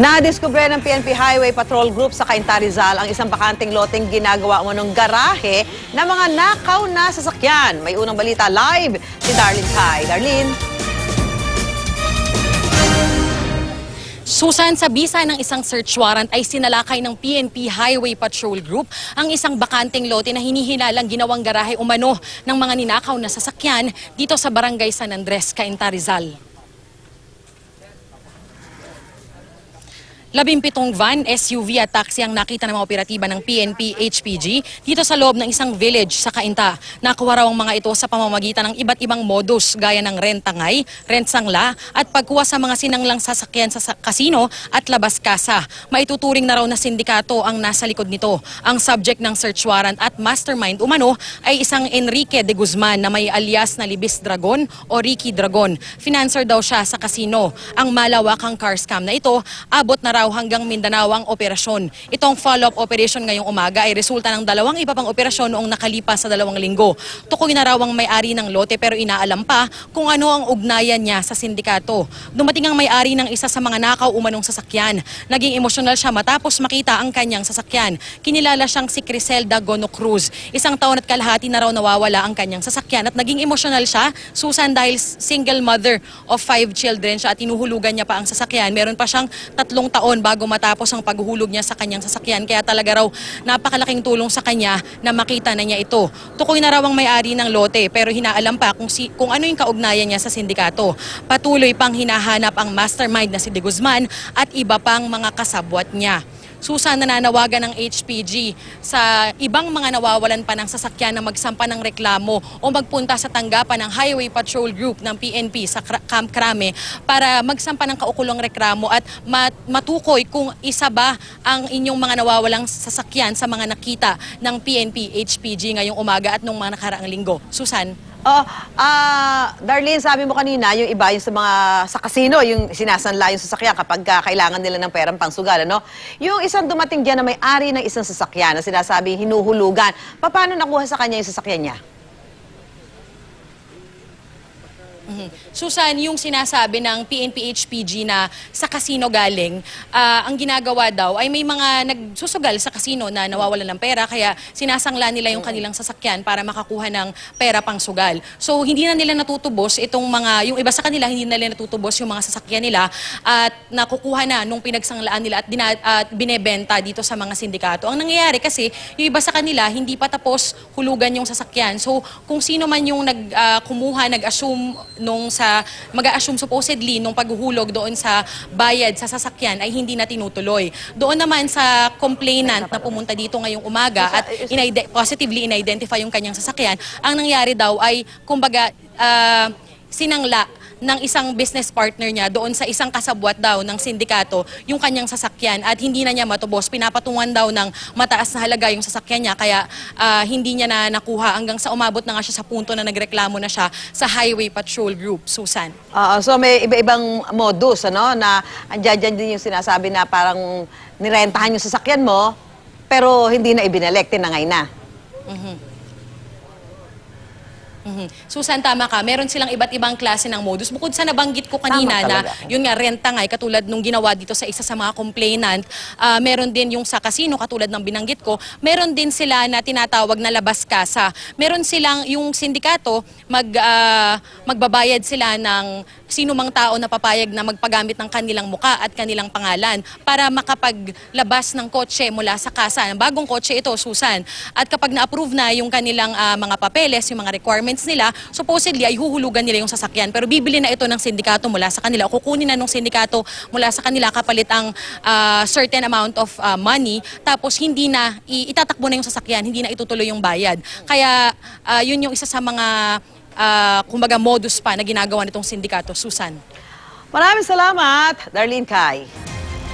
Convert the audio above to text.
Nadiskubre ng PNP Highway Patrol Group sa Cainta, Rizal ang isang bakanteng loteng ginagawa mo ng garahe ng mga nakaw na sasakyan. May unang balita live si Darlene Kai. Darlene. Susan, sa bisa ng isang search warrant ay sinalakay ng PNP Highway Patrol Group ang isang bakanteng lote na hinihinalang ginawang garahe umano ng mga ninakaw na sasakyan dito sa Barangay San Andres, Cainta, Rizal. 17 van, SUV at taxi ang nakita ng mga operatiba ng PNP HPG dito sa loob ng isang village sa Cainta. Nakuha raw ang mga ito sa pamamagitan ng iba't ibang modus gaya ng rentangay, rentsangla at pagkuha sa mga sinanglang sasakyan sa kasino at labas kasa. Maituturing na raw na sindikato ang nasa likod nito. Ang subject ng search warrant at mastermind umano ay isang Enrique de Guzman na may alias na Libis Dragon o Ricky Dragon. Financer daw siya sa kasino. Ang malawakang car scam na ito abot na hanggang Mindanao ang operasyon. Itong follow-up operation ngayong umaga ay resulta ng dalawang iba pang operasyon noong nakalipas sa 2 linggo. Tukoy na raw ang may-ari ng lote pero inaalam pa kung ano ang ugnayan niya sa sindikato. Dumating ang may-ari ng isa sa mga nakaw umanong sasakyan. Naging emosyonal siya matapos makita ang kanyang sasakyan. Kinilala siyang si Criselda Gono Cruz. 1 taon at kalahati na raw nawawala ang kanyang sasakyan at naging emosyonal siya, Susan, dahil single mother of 5 children siya at tinuhulugan niya pa ang sasakyan. Meron pa siyang 3 taon bago matapos ang paghuhulog niya sa kanyang sasakyan. Kaya talaga raw napakalaking tulong sa kanya na makita na niya ito. Tukoy na raw ang may-ari ng lote pero hinaalam pa kung ano yung kaugnayan niya sa sindikato. Patuloy pang hinahanap ang mastermind na si De Guzman at iba pang mga kasabwat niya. Susan, nananawagan ng HPG sa ibang mga nawawalan pa ng sasakyan na magsampa ng reklamo o magpunta sa tanggapan ng Highway Patrol Group ng PNP sa Camp Crame para magsampa ng kaukulong reklamo at matukoy kung isa ba ang inyong mga nawawalang sasakyan sa mga nakita ng PNP HPG ngayong umaga at nung mga nakaraang linggo. Susan? Darlene, sabi mo kanina, yung iba yung sa casino, yung sinasanla yung sasakyan kapag kailangan nila ng perang pangsugal, ano? Yung isang dumating dyan na may-ari ng isang sasakyan na sinasabi hinuhulugan, paano nakuha sa kanya yung sasakyan niya? Susan, yung sinasabi ng PNP HPG na sa kasino galing, ang ginagawa daw ay may mga nagsusugal sa kasino na nawawalan ng pera kaya sinasangla nila yung kanilang sasakyan para makakuha ng pera pang sugal. So hindi na nila natutubos yung iba sa kanila hindi na nila natutubos yung mga sasakyan nila at nakukuha na nung pinagsanglaan nila at binebenta dito sa mga sindikato. Ang nangyayari kasi yung iba sa kanila hindi pa tapos hulugan yung sasakyan. So kung sino man yung nag-assume mag-a-assume supposedly nung paghuhulog doon sa bayad sa sasakyan ay hindi na tinutuloy. Doon naman sa complainant na pumunta dito ngayong umaga at positively in-identify yung kanyang sasakyan, ang nangyari daw ay kumbaga sinangla ng isang business partner niya doon sa isang kasabwat daw ng sindikato yung kanyang sasakyan at hindi na niya matubos. Pinapatungan daw ng mataas na halaga yung sasakyan niya kaya hindi niya na nakuha hanggang sa umabot na nga siya sa punto na nagreklamo na siya sa Highway Patrol Group. Susan? So may iba-ibang modus, ano, na andyan din yung sinasabi na parang nirentahan yung sasakyan mo pero hindi na ibinalik, tinangay na. Susan, tama ka. Meron silang iba't ibang klase ng modus. Bukod sa nabanggit ko kanina na yun nga, rentangay, katulad nung ginawa dito sa isa sa mga complainant, meron din yung sa casino, katulad ng binanggit ko, meron din sila na tinatawag na labas kasa. Meron silang yung sindikato, magbabayad sila ng sino mang tao na papayag na magpagamit ng kanilang muka at kanilang pangalan para makapaglabas ng kotse mula sa kasa. Bagong kotse ito, Susan. At kapag na-approve na yung kanilang mga papeles, yung mga requirements nila, supposedly ay huhulugan nila yung sasakyan. Pero bibili na ito ng sindikato mula sa kanila o kukunin na ng sindikato mula sa kanila kapalit ang certain amount of money. Tapos hindi na, itatakbo na yung sasakyan, hindi na itutuloy yung bayad. Kaya yun yung isa sa mga kumbaga modus pa na ginagawa nitong sindikato. Susan? Maraming salamat, Darlene Kai.